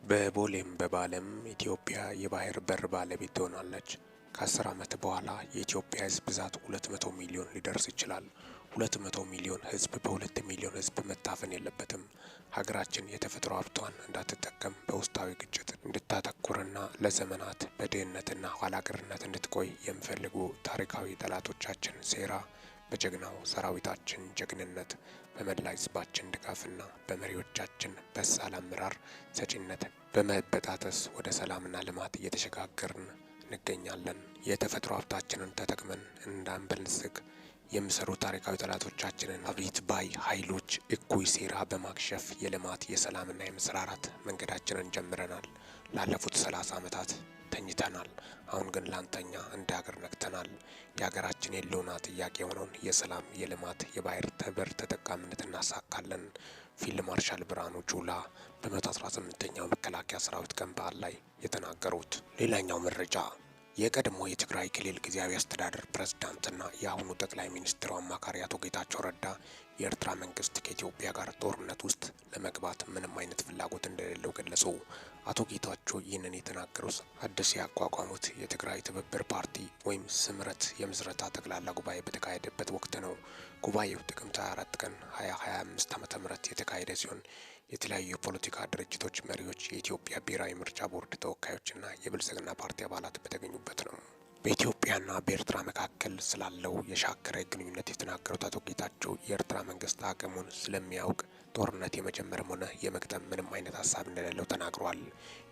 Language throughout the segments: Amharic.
በቦሌም በባለም ኢትዮጵያ የባህር በር ባለቤት ትሆናለች። ከ10 ዓመት በኋላ የኢትዮጵያ ሕዝብ ብዛት 200 ሚሊዮን ሊደርስ ይችላል። 200 ሚሊዮን ሕዝብ በ2 ሚሊዮን ሕዝብ መታፈን የለበትም። ሀገራችን የተፈጥሮ ሀብቷን እንዳትጠቀም በውስጣዊ ግጭት እንድታተኩርና ለዘመናት በድህነትና ኋላቀርነት እንድትቆይ የሚፈልጉ ታሪካዊ ጠላቶቻችን ሴራ በጀግናው ሰራዊታችን ጀግንነት በመላ ህዝባችን ድጋፍና በመሪዎቻችን በሳል አመራር ሰጪነት በመበጣጠስ ወደ ሰላምና ልማት እየተሸጋገርን እንገኛለን። የተፈጥሮ ሀብታችንን ተጠቅመን እንዳንበልጽግ የሚሰሩ ታሪካዊ ጠላቶቻችንን አቤት ባይ ኃይሎች እኩይ ሴራ በማክሸፍ የልማት የሰላምና የመስራራት መንገዳችንን ጀምረናል። ላለፉት 30 ዓመታት ተኝተናል። አሁን ግን ላንተኛ እንደ ሀገር ነቅተናል። የሀገራችን የህልውና ጥያቄ የሆነውን የሰላም፣ የልማት፣ የባህር በር ተጠቃሚነት እናሳካለን። ፊልድ ማርሻል ብርሃኑ ጁላ በ118ኛው መከላከያ ሰራዊት ቀን በዓል ላይ የተናገሩት። ሌላኛው መረጃ የቀድሞ የትግራይ ክልል ጊዜያዊ አስተዳደር ፕሬዝዳንትና የአሁኑ ጠቅላይ ሚኒስትሩ አማካሪ አቶ ጌታቸው ረዳ የኤርትራ መንግስት ከኢትዮጵያ ጋር ጦርነት ውስጥ ለመግባት ምንም አይነት ፍላጎት እንደሌለው ገለጹ። አቶ ጌታቸው ይህንን የተናገሩት አዲስ ያቋቋሙት የትግራይ ትብብር ፓርቲ ወይም ስምረት የምስረታ ጠቅላላ ጉባኤ በተካሄደበት ወቅት ነው። ጉባኤው ጥቅምት 24 ቀን 2025 ዓ.ም የተካሄደ ሲሆን የተለያዩ የፖለቲካ ድርጅቶች መሪዎች፣ የኢትዮጵያ ብሔራዊ ምርጫ ቦርድ ተወካዮችና የብልጽግና ፓርቲ አባላት በተገኙበት ነው። በኢትዮጵያና በኤርትራ መካከል ስላለው የሻከረ ግንኙነት የተናገሩት አቶ ጌታቸው የኤርትራ መንግስት አቅሙን ስለሚያውቅ ጦርነት የመጀመርም ሆነ የመግጠም ምንም አይነት ሀሳብ እንደሌለው ተናግሯል።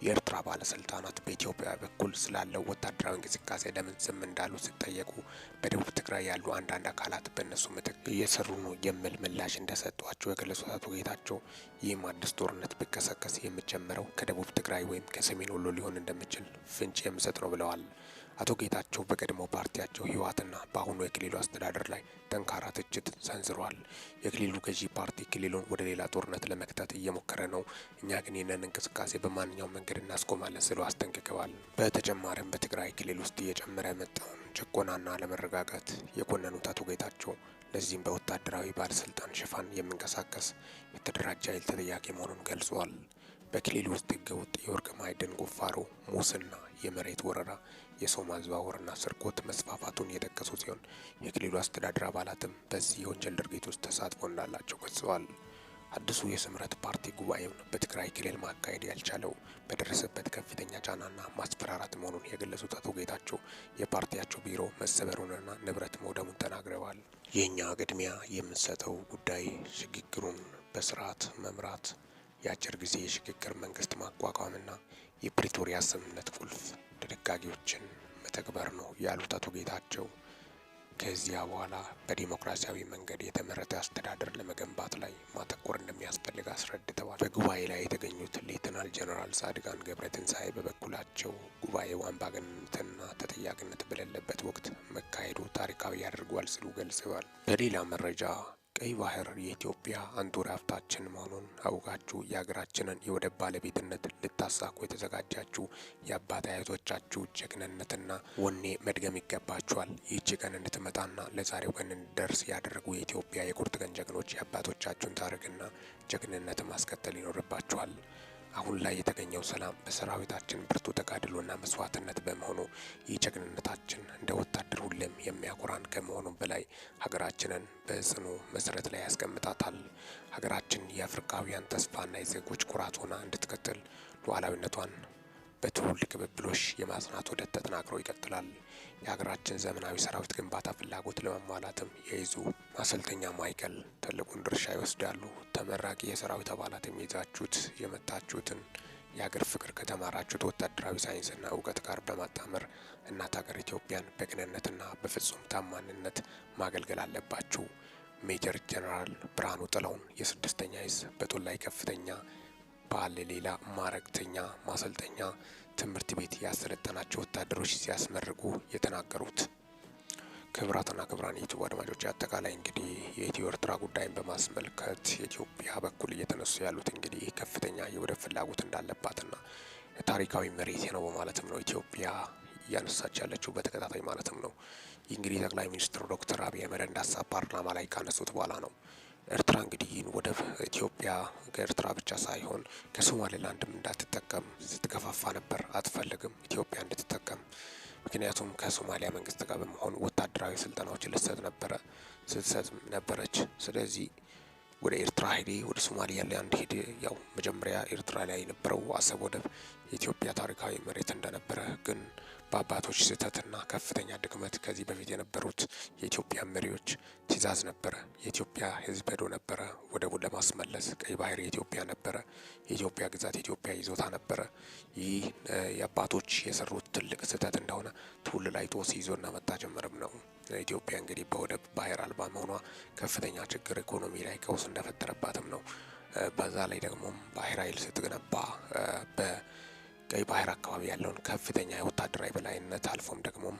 የኤርትራ ባለስልጣናት በኢትዮጵያ በኩል ስላለው ወታደራዊ እንቅስቃሴ ለምን ዝም እንዳሉ ሲጠየቁ በደቡብ ትግራይ ያሉ አንዳንድ አካላት በእነሱ ምትክ እየሰሩ ነው የሚል ምላሽ እንደሰጧቸው የገለጹት አቶ ጌታቸው ይህም አዲስ ጦርነት ቢቀሰቀስ የሚጀምረው ከደቡብ ትግራይ ወይም ከሰሜን ወሎ ሊሆን እንደሚችል ፍንጭ የሚሰጥ ነው ብለዋል። አቶ ጌታቸው በቀድሞ ፓርቲያቸው ህወሓትና በአሁኑ የክልሉ አስተዳደር ላይ ጠንካራ ትችት ሰንዝረዋል። የክልሉ ገዢ ፓርቲ ክልሉን ወደ ሌላ ጦርነት ለመክተት እየሞከረ ነው፣ እኛ ግን ይህንን እንቅስቃሴ በማንኛውም መንገድ እናስቆማለን ሲሉ አስጠንቅቀዋል። በተጨማሪም በትግራይ ክልል ውስጥ እየጨመረ የመጣውን ጭቆናና አለመረጋጋት የኮነኑት አቶ ጌታቸው ለዚህም በወታደራዊ ባለስልጣን ሽፋን የሚንቀሳቀስ የተደራጀ ኃይል ተጠያቂ መሆኑን ገልጸዋል። በክልል ውስጥ ህገወጥ የወርቅ ማዕድን ቁፋሮ፣ ሙስና፣ የመሬት ወረራ፣ የሰው ማዘዋወርና ስርቆት መስፋፋቱን የጠቀሱ ሲሆን የክልሉ አስተዳደር አባላትም በዚህ የወንጀል ድርጊት ውስጥ ተሳትፎ እንዳላቸው ገልጸዋል። አዲሱ የስምረት ፓርቲ ጉባኤውን በትግራይ ክልል ማካሄድ ያልቻለው በደረሰበት ከፍተኛ ጫናና ማስፈራራት መሆኑን የገለጹት አቶ ጌታቸው የፓርቲያቸው ቢሮ መሰበሩንና ንብረት መውደሙን ተናግረዋል። የእኛ ቅድሚያ የምንሰጠው ጉዳይ ሽግግሩን በስርዓት መምራት፣ የአጭር ጊዜ የሽግግር መንግስት ማቋቋምና የፕሪቶሪያ ስምምነት ቁልፍ ድንጋጌዎችን መተግበር ነው ያሉት አቶ ጌታቸው ከዚያ በኋላ በዲሞክራሲያዊ መንገድ የተመረጠ አስተዳደር ለመገንባት ላይ ማተኮር እንደሚያስፈልግ አስረድተዋል። በጉባኤ ላይ የተገኙት ሌተናል ጀነራል ጻድቃን ገብረትንሳኤ በበኩላቸው ጉባኤው አምባገነንነትና ተጠያቂነት በሌለበት ወቅት መካሄዱ ታሪካዊ ያደርገዋል ሲሉ ገልጸዋል። በሌላ መረጃ ቀይ ባህር የኢትዮጵያ አንጡራ ሀብታችን መሆኑን አውቃችሁ የሀገራችንን የወደብ ባለቤትነት ልታሳኩ የተዘጋጃችሁ የአባት አያቶቻችሁ ጀግንነትና ወኔ መድገም ይገባችኋል። ይህች ቀን እንድትመጣና ለዛሬው ቀን እንድደርስ ያደረጉ የኢትዮጵያ የቁርጥ ቀን ጀግኖች የአባቶቻችሁን ታሪክና ጀግንነት ማስቀጠል ይኖርባችኋል። አሁን ላይ የተገኘው ሰላም በሰራዊታችን ብርቱ ተጋድሎና መስዋዕትነት በመሆኑ ይህ ጀግንነታችን እንደ ወታደር ሁሌም የሚያኮራን ከመሆኑ በላይ ሀገራችንን በጽኑ መሰረት ላይ ያስቀምጣታል። ሀገራችን የአፍሪካውያን ተስፋና የዜጎች ኩራት ሆና እንድትቀጥል ሉዓላዊነቷን በትውልድ ቅብብሎሽ የማጽናት ሂደት ተጠናክሮ ይቀጥላል። የሀገራችን ዘመናዊ ሰራዊት ግንባታ ፍላጎት ለማሟላትም የይዙ ማሰልጠኛ ማዕከል ትልቁን ድርሻ ይወስዳሉ። ተመራቂ የሰራዊት አባላት የሚይዛችሁት የመጣችሁትን የሀገር ፍቅር ከተማራችሁት ወታደራዊ ሳይንስና እውቀት ጋር በማጣመር እናት ሀገር ኢትዮጵያን በቅንነትና በፍጹም ታማኝነት ማገልገል አለባችሁ። ሜጀር ጀነራል ብርሃኑ ጥላሁን የ6ኛ ዕዝ በጦላይ ከፍተኛ ባለ ሌላ ማዕረግተኛ ማሰልጠኛ ትምህርት ቤት ያሰለጠናቸው ወታደሮች ሲያስመርቁ የተናገሩት። ክቡራትና ክቡራን የዩቲዩብ አድማጮች አጠቃላይ እንግዲህ የኢትዮ ኤርትራ ጉዳይን በማስመልከት የኢትዮጵያ በኩል እየተነሱ ያሉት እንግዲህ ከፍተኛ የወደብ ፍላጎት እንዳለባትና ታሪካዊ መሬት ነው በማለትም ነው ኢትዮጵያ እያነሳች ያለችው በተከታታይ ማለትም ነው። ይህ እንግዲህ ጠቅላይ ሚኒስትሩ ዶክተር አብይ አህመድ ሀሳብ ፓርላማ ላይ ካነሱት በኋላ ነው። ኤርትራ እንግዲህ ወደብ ኢትዮጵያ ከኤርትራ ብቻ ሳይሆን ከሶማሌላንድም እንዳትጠቀም ስትገፋፋ ነበር። አትፈልግም ኢትዮጵያ እንድትጠቀም። ምክንያቱም ከሶማሊያ መንግስት ጋር በመሆን ወታደራዊ ስልጠናዎችን ስትሰጥ ነበረች። ስለዚህ ወደ ኤርትራ ሄዴ ወደ ሶማሊያ ላንድ ሄዴ ያው መጀመሪያ ኤርትራ ላይ የነበረው አሰብ ወደብ የኢትዮጵያ ታሪካዊ መሬት እንደነበረ ግን በአባቶች ስህተትና ከፍተኛ ድክመት ከዚህ በፊት የነበሩት የኢትዮጵያ መሪዎች ትዕዛዝ ነበረ። የኢትዮጵያ ሕዝብ ሄዶ ነበረ ወደቡን ለማስመለስ። ቀይ ባህር የኢትዮጵያ ነበረ፣ የኢትዮጵያ ግዛት፣ የኢትዮጵያ ይዞታ ነበረ። ይህ የአባቶች የሰሩት ትልቅ ስህተት እንደሆነ ትውል ላይ ጦስ ይዞና መጣ ጀመርም ነው። ኢትዮጵያ እንግዲህ በወደብ ባህር አልባ መሆኗ ከፍተኛ ችግር ኢኮኖሚ ላይ ቀውስ እንደፈጠረባትም ነው። በዛ ላይ ደግሞ ባህር ኃይል ስትገነባ ቀይ ባህር አካባቢ ያለውን ከፍተኛ የወታደራዊ በላይነት አልፎም ደግሞም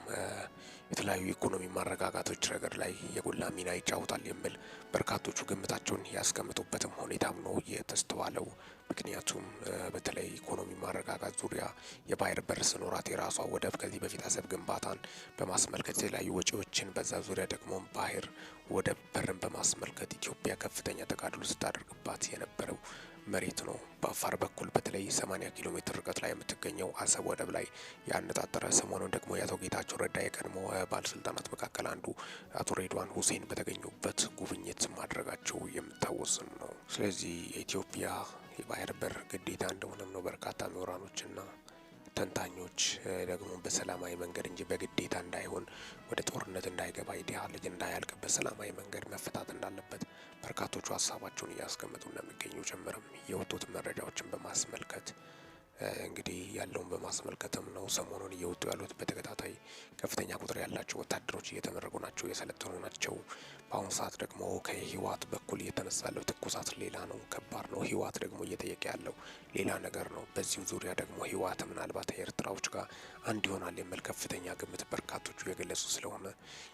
የተለያዩ ኢኮኖሚ ማረጋጋቶች ረገድ ላይ የጎላ ሚና ይጫወታል የሚል በርካቶቹ ግምታቸውን ያስቀምጡበትም ሁኔታም ነው የተስተዋለው። ምክንያቱም በተለይ ኢኮኖሚ ማረጋጋት ዙሪያ የባህር በር ስኖራት የራሷ ወደብ ከዚህ በፊት አሰብ ግንባታን በማስመልከት የተለያዩ ወጪዎችን በዛ ዙሪያ ደግሞ ባህር ወደብ በርን በማስመልከት ኢትዮጵያ ከፍተኛ ተጋድሎ ስታደርግባት የነበረው መሬት ነው። በአፋር በኩል በተለይ 80 ኪሎ ሜትር ርቀት ላይ የምትገኘው አሰብ ወደብ ላይ ያነጣጠረ ሰሞኑን ደግሞ የአቶ ጌታቸው ረዳ የቀድሞ ባለስልጣናት መካከል አንዱ አቶ ሬድዋን ሁሴን በተገኙበት ጉብኝት ማድረጋቸው የሚታወስም ነው። ስለዚህ የኢትዮጵያ የባህር በር ግዴታ እንደሆነም ነው በርካታ ምሁራኖችና ተንታኞች ደግሞ በሰላማዊ መንገድ እንጂ በግዴታ እንዳይሆን ወደ ጦርነት እንዳይገባ የድሃ ልጅ እንዳያልቅ በሰላማዊ መንገድ መፈታት እንዳለበት በርካቶቹ ሀሳባቸውን እያስቀመጡ እንደሚገኙ ጭምርም የወጡት መረጃዎችን በማስመልከት እንግዲህ ያለውን በማስመልከትም ነው ሰሞኑን እየወጡ ያሉት። በተከታታይ ከፍተኛ ቁጥር ያላቸው ወታደሮች እየተመረቁ ናቸው፣ እየሰለጠኑ ናቸው። በአሁኑ ሰዓት ደግሞ ከህወሓት በኩል እየተነሳ ያለው ትኩሳት ሌላ ነው፣ ከባድ ነው። ህወሓት ደግሞ እየጠየቀ ያለው ሌላ ነገር ነው። በዚሁ ዙሪያ ደግሞ ህወሓት ምናልባት ኤርትራዎች ጋር አንድ ይሆናል የሚል ከፍተኛ ግምት በርካቶቹ የገለጹ ስለሆነ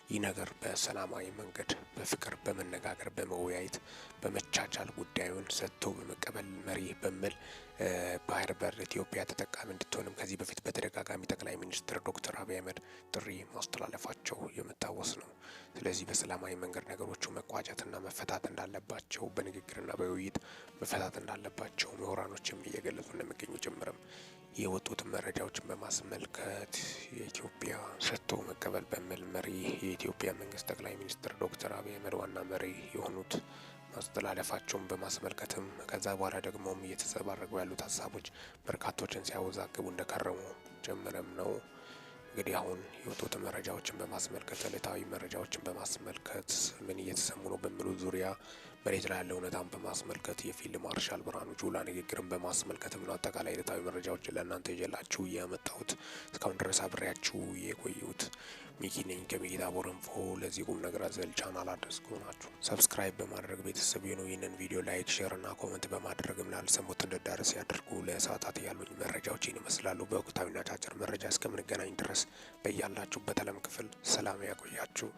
ይህ ነገር በሰላማዊ መንገድ በፍቅር በመነጋገር በመወያየት በመቻቻል ጉዳዩን ሰጥቶ በመቀበል መሪ በሚል ባህር በር ኢትዮጵያ ተጠቃሚ እንድትሆንም ከዚህ በፊት በተደጋጋሚ ጠቅላይ ሚኒስትር ዶክተር አብይ አህመድ ጥሪ ማስተላለፋቸው የሚታወስ ነው። ስለዚህ በሰላማዊ መንገድ ነገሮቹ መቋጨትና መፈታት እንዳለባቸው በንግግርና በውይይት መፈታት እንዳለባቸው ምሁራኖችም እየገለጹ እንደሚገኙ ጭምርም የወጡት መረጃዎችን በማስመልከት የኢትዮጵያ ሰጥቶ መቀበል በሚል መሪ የኢትዮጵያ መንግስት ጠቅላይ ሚኒስትር ዶክተር አብይ አህመድ ዋና መሪ የሆኑት ማስተላለፋቸውን በማስመልከትም ከዛ በኋላ ደግሞም እየተዘባረቁ ያሉት ሀሳቦች በርካቶችን ሲያወዛግቡ እንደከረሙ ጭምርም ነው። እንግዲህ አሁን የወጡት መረጃዎችን በማስመልከት ዕለታዊ መረጃዎችን በማስመልከት ምን እየተሰሙ ነው በሚሉ ዙሪያ መሬት ላይ ያለው እውነታን በማስመልከት የፊልድ ማርሻል ብርሃኑ ጁላ ንግግርን በማስመልከትም ነው አጠቃላይ ዕለታዊ መረጃዎችን ለእናንተ ይዤላችሁ ያመጣሁት። እስካሁን ድረስ አብሬያችሁ የቆየሁት ሚኪ ነኝ ከሚኪታ ቦረንፎ። ለዚህ ቁም ነገር አዘል ቻናል አዲስ ከሆናችሁ ሰብስክራይብ በማድረግ ቤተሰብ የሆኑ ይህንን ቪዲዮ ላይክ፣ ሼር እና ኮመንት በማድረግም ላልሰሙት እንዲዳረስ ያድርጉ። ለሰዓታት ያሉኝ መረጃዎች ይመስላሉ። በወቅታዊና አጫጭር መረጃ እስከምንገናኝ ድረስ በያላችሁበት ዓለም ክፍል ሰላም ያቆያችሁ።